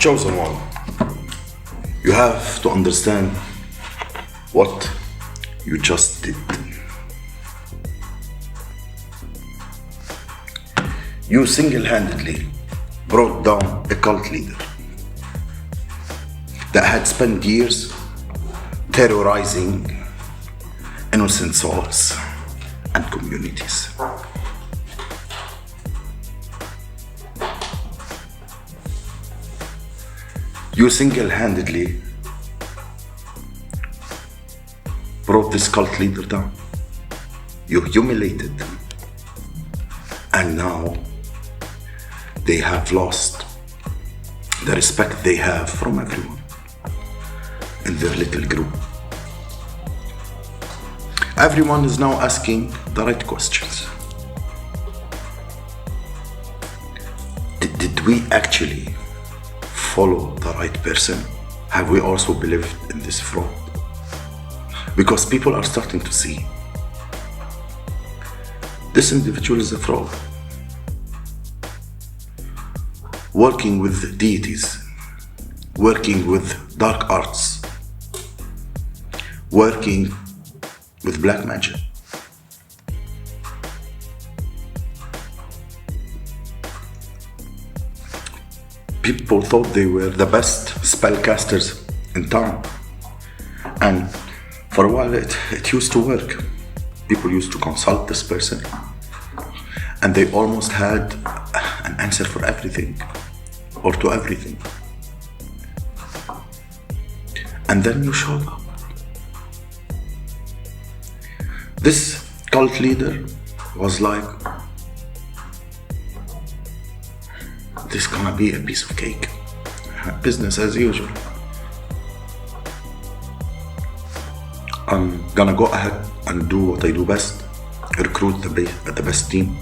Chosen one, you have to understand what you just did. You single-handedly brought down a cult leader that had spent years terrorizing innocent souls and communities. You single-handedly brought this cult leader down. You humiliated them. And now they have lost the respect they have from everyone in their little group. Everyone is now asking the right questions. Did we actually follow the right person? Have we also believed in this fraud? Because people are starting to see this individual is a fraud, working with deities, working with dark arts, working with black magic. People thought they were the best spellcasters in town, and for a while it used to work. People used to consult this person and they almost had an answer for everything or to everything. And then you showed up. This cult leader was like, this is gonna be a piece of cake. Business as usual. I'm gonna go ahead and do what I do best, recruit the best team,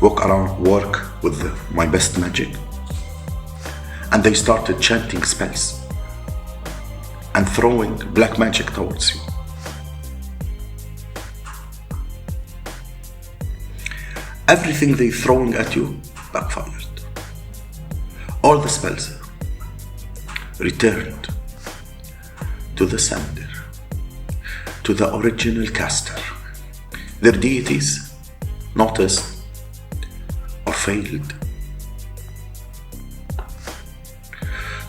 walk around, work with my best magic. And they started chanting spells and throwing black magic towards you. Everything they throwing at you backfired. All the spells returned to the sender, to the original caster. Their deities noticed or failed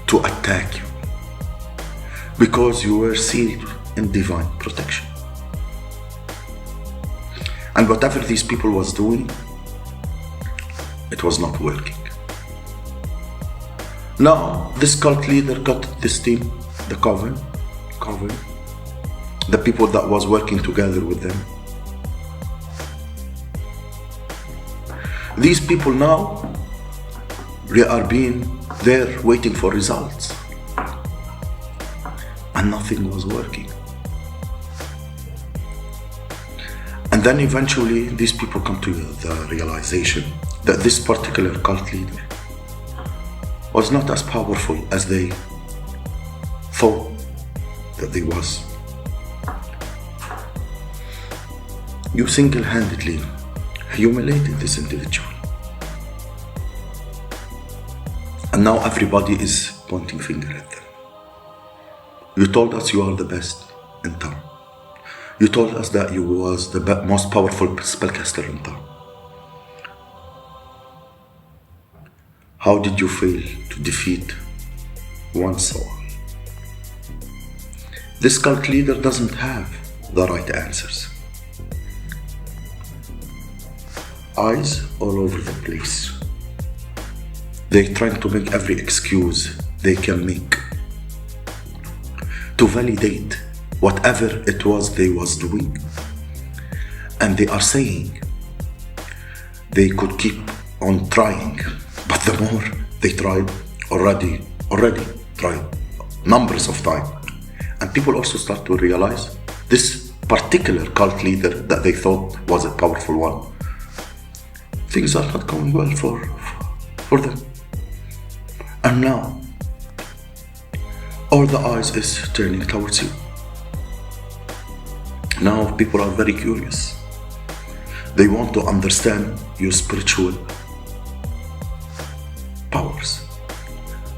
to attack you because you were sealed in divine protection. And whatever these people was doing, it was not working. Now, this cult leader got this team, the Coven, the people that was working together with them. These people now, they are being there waiting for results. And nothing was working. And then eventually these people come to the realization that this particular cult leader was not as powerful as they thought that they was. You single-handedly humiliated this individual. And now everybody is pointing finger at them. You told us you are the best in town. You told us that you was the most powerful spellcaster in town. How did you fail to defeat one soul? This cult leader doesn't have the right answers. Eyes all over the place. They're trying to make every excuse they can make to validate whatever it was they was doing. And they are saying they could keep on trying, but the more they tried, already tried numbers of times. And people also start to realize this particular cult leader that they thought was a powerful one, things are not going well for them. And now all the eyes is turning towards you. Now people are very curious. They want to understand your spiritual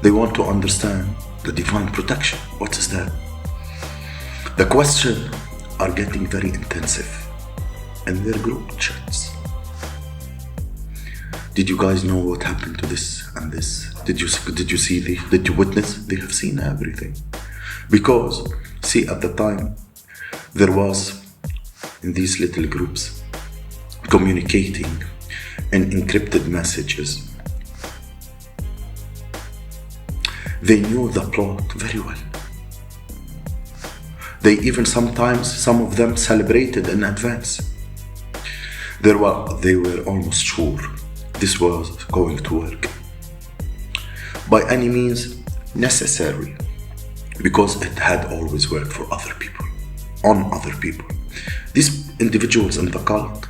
They want to understand the divine protection. What is that? The questions are getting very intensive in their group chats. Did you guys know what happened to this and this? Did you see did you witness? They have seen everything. Because, see, at the time, there was, in these little groups, communicating in encrypted messages. They knew the plot very well. They even sometimes, some of them celebrated in advance. They were almost sure this was going to work. By any means necessary, because it had always worked for other people, on other people. These individuals in the cult,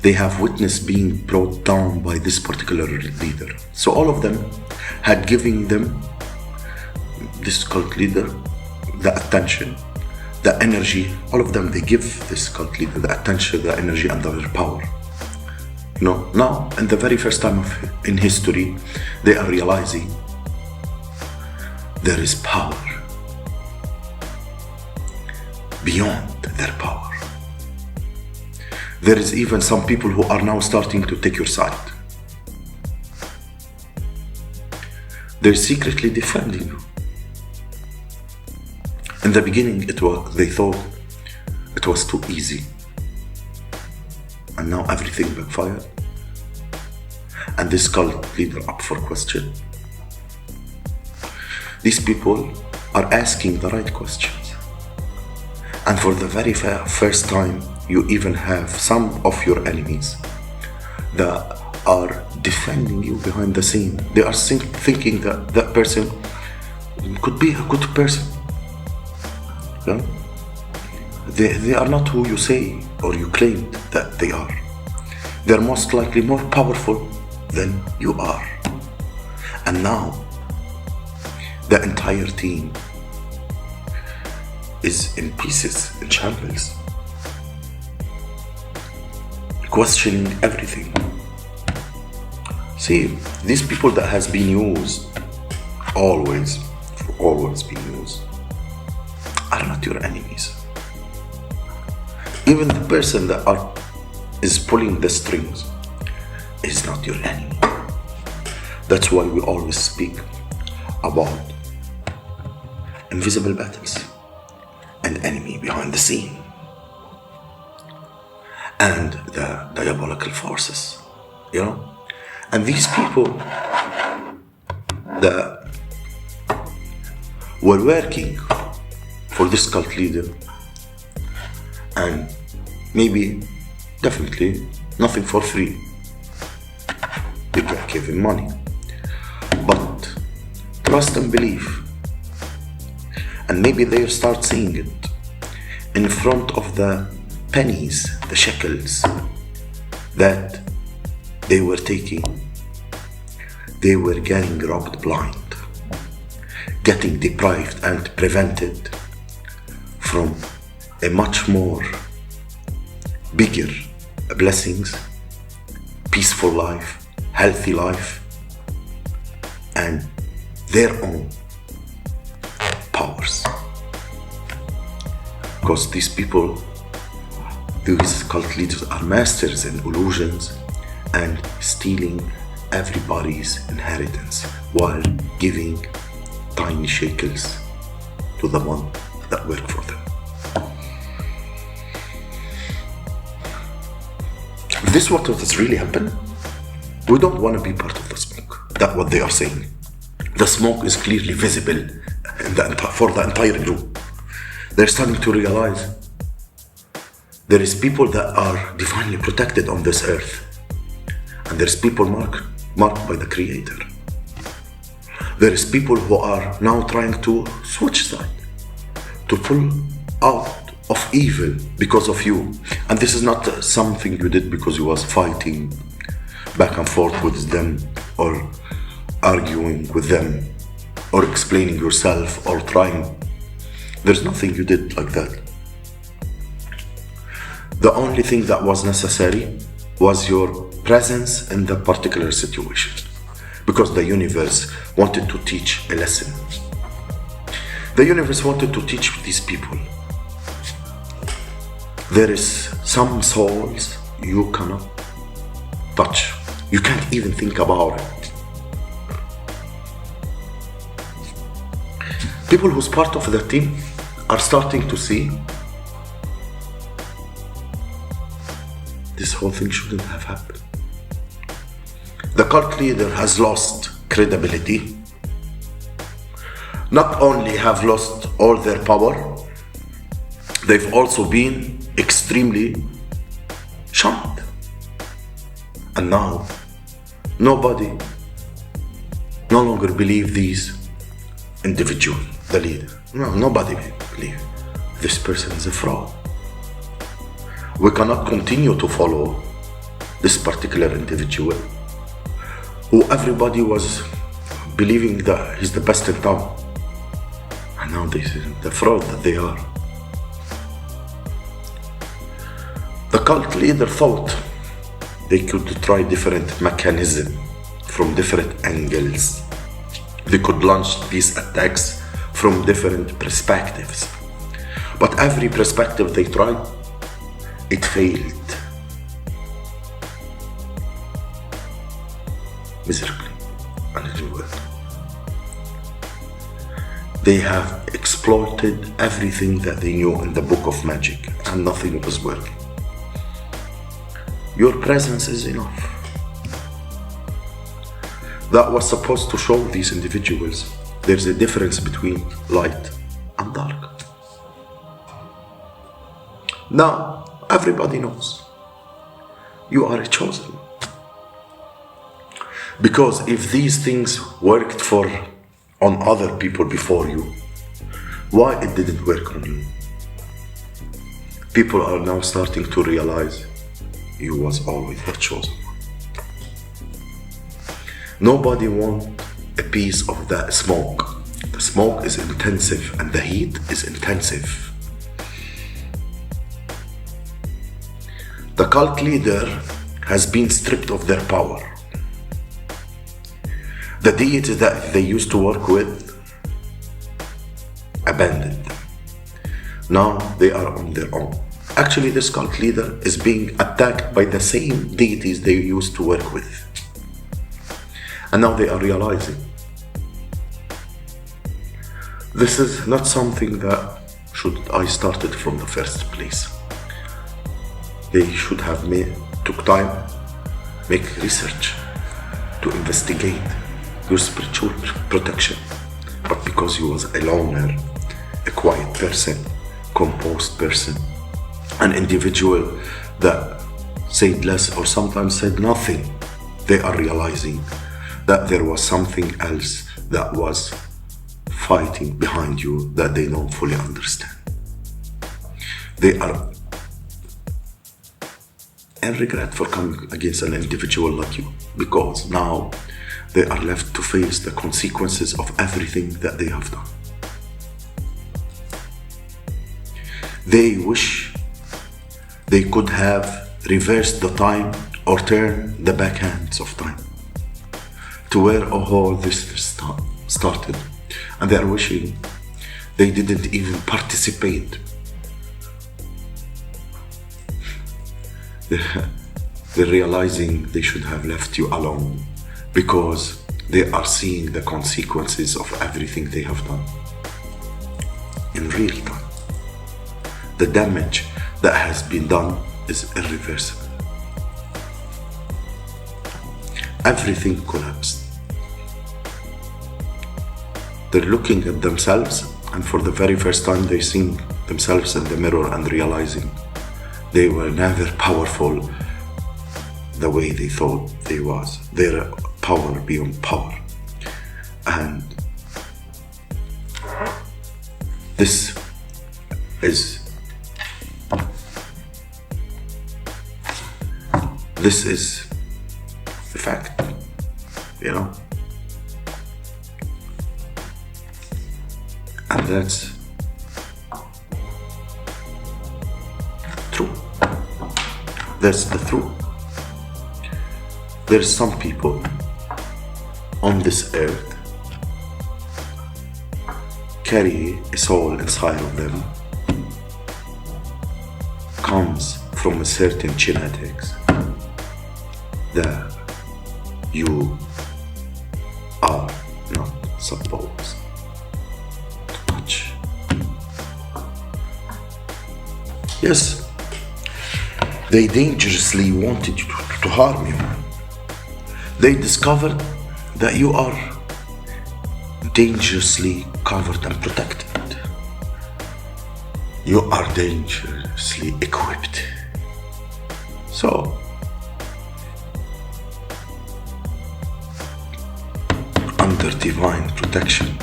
they have witnessed being brought down by this particular leader. So all of them had given them, this cult leader, the attention, the energy. All of them, they give this cult leader the attention, the energy, and the power. You know, now, in the very first time in history, they are realizing there is power beyond their power. There is even some people who are now starting to take your side. They're secretly defending you. In the beginning, they thought it was too easy. And now everything backfired. And this cult leader up for question. These people are asking the right questions. And for the very first time, you even have some of your enemies that are defending you behind the scene. They are thinking that that person could be a good person. Yeah? They are not who you say or you claim that they are. They're most likely more powerful than you are. And now, the entire team is in pieces, in shambles, questioning everything. See, these people that has been used, always been used, are not your enemies. Even the person that is pulling the strings is not your enemy. That's why we always speak about invisible battles, an enemy behind the scene, and the diabolical forces, you know? And these people that were working for this cult leader, and maybe, definitely, nothing for free. They can give him money. But trust and belief. And maybe they start seeing it in front of the pennies, the shekels that they were taking. They were getting robbed blind, getting deprived and prevented from a much more bigger blessings, peaceful life, healthy life, and their own powers. Because these people, these cult leaders, are masters in illusions and stealing everybody's inheritance while giving tiny shekels to the one that work for them. If this is what has really happened, we don't want to be part of the smoke. That's what they are saying. The smoke is clearly visible for the entire group. They're starting to realize there is people that are divinely protected on this earth, and there's people marked by the Creator. There is people who are now trying to switch side, to pull out of evil because of you. And this is not something you did because you was fighting back and forth with them, or arguing with them, or explaining yourself, or trying. There's nothing you did like that. The only thing that was necessary was your presence in the particular situation. because the universe wanted to teach a lesson. The universe wanted to teach these people there is some souls you cannot touch. You can't even think about it. People who's part of the team are starting to see this whole thing shouldn't have happened. The cult leader has lost credibility. Not only have lost all their power, they've also been extremely shunned. And now, nobody no longer believe these individual, the leader. No, nobody believe this person is a fraud. We cannot continue to follow this particular individual who everybody was believing that he's the best in town. And now this is the fraud that they are. The cult leader thought they could try different mechanisms from different angles. They could launch these attacks from different perspectives. But every perspective they tried, it failed miserably and it worked. They have exploited everything that they knew in the book of magic and nothing was working. Your presence is enough. That was supposed to show these individuals there's a difference between light and dark. Now, everybody knows you are a chosen one. Because if these things worked on other people before you, why it didn't work on you? People are now starting to realize you was always the chosen one. Nobody wants a piece of that smoke. The smoke is intensive and the heat is intensive. The cult leader has been stripped of their power. The deities that they used to work with abandoned them. Now they are on their own. Actually, this cult leader is being attacked by the same deities they used to work with. And now they are realizing this is not something that I started from the first place. They should have took time, make research to investigate your spiritual protection. But because you was a loner, a quiet person, composed person, an individual that said less or sometimes said nothing, they are realizing that there was something else that was fighting behind you that they don't fully understand. They are in regret for coming against an individual like you, because now they are left to face the consequences of everything that they have done. They wish they could have reversed the time or turned the backhands of time to where all this started, and they are wishing they didn't even participate. They're realizing they should have left you alone because they are seeing the consequences of everything they have done in real time. The damage that has been done is irreversible. Everything collapsed. They're looking at themselves, and for the very first time they see themselves in the mirror and realizing they were never powerful the way they thought they was. They're power beyond power. And this is the fact, and that's true. That's the truth. There's some people on this earth carry a soul inside of them, comes from a certain genetics that you are not supposed to touch. Yes, they dangerously wanted you to harm you. They discovered that you are dangerously covered and protected. You are dangerously equipped. So, under divine protection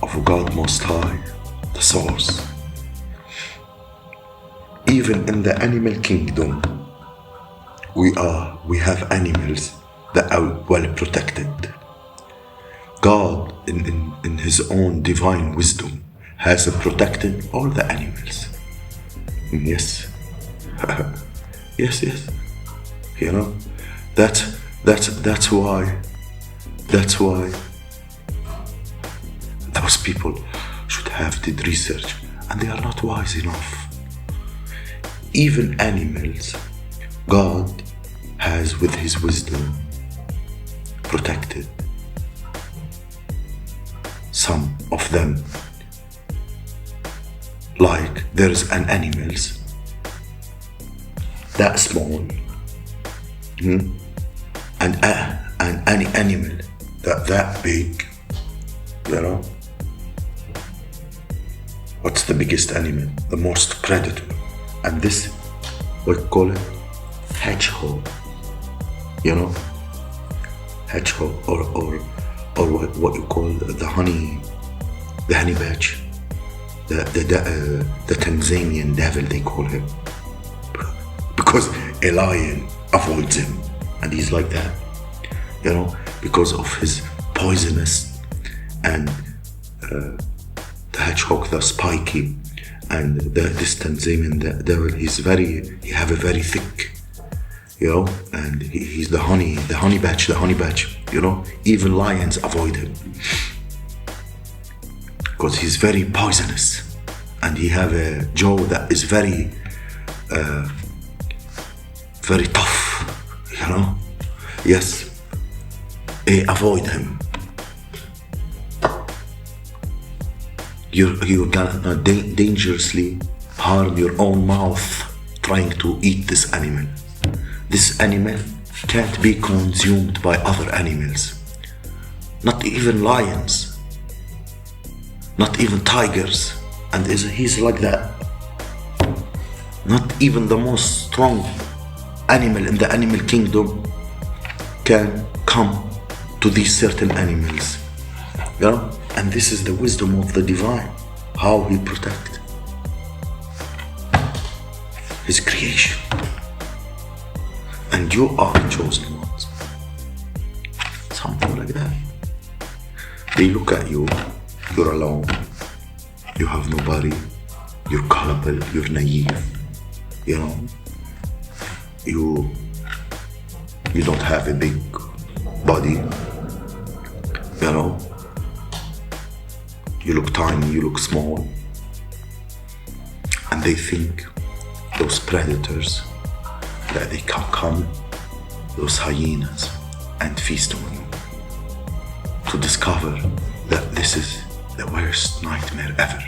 of God Most High, the Source, even in the animal kingdom, we have animals that are well protected. God, in His own divine wisdom, has protected all the animals. Yes, yes. You know, that's why those people should have did research, and they are not wise enough. Even animals, God has, with His wisdom, protected some of them. Like there's an animals that small, and any animal that big. You know, what's the biggest animal? The most predator. And this, we call it hedgehog. You know, hedgehog, or what you call the honey badger, the Tanzanian devil, they call him, because a lion avoids him, and he's like that. You know, because of his poisonous, and the hedgehog, the spiky. And this Tanzanian devil, he have a very thick, you know, and he's the honey badger, you know. Even lions avoid him because he's very poisonous, and he have a jaw that is very tough, you know. Yes, they avoid him. You're gonna dangerously harm your own mouth trying to eat this animal. This animal can't be consumed by other animals. Not even lions. Not even tigers. And he's like that. Not even the most strong animal in the animal kingdom can come to these certain animals. You know? And this is the wisdom of the divine, how He protects His creation. And you are the chosen ones. Something like that. They look at you, you're alone, you have nobody, you're gullible, you're naive, you know, you don't have a big body, you know. You look tiny, you look small. And they think, those predators, that they can come, those hyenas, and feast on you. To discover that this is the worst nightmare ever.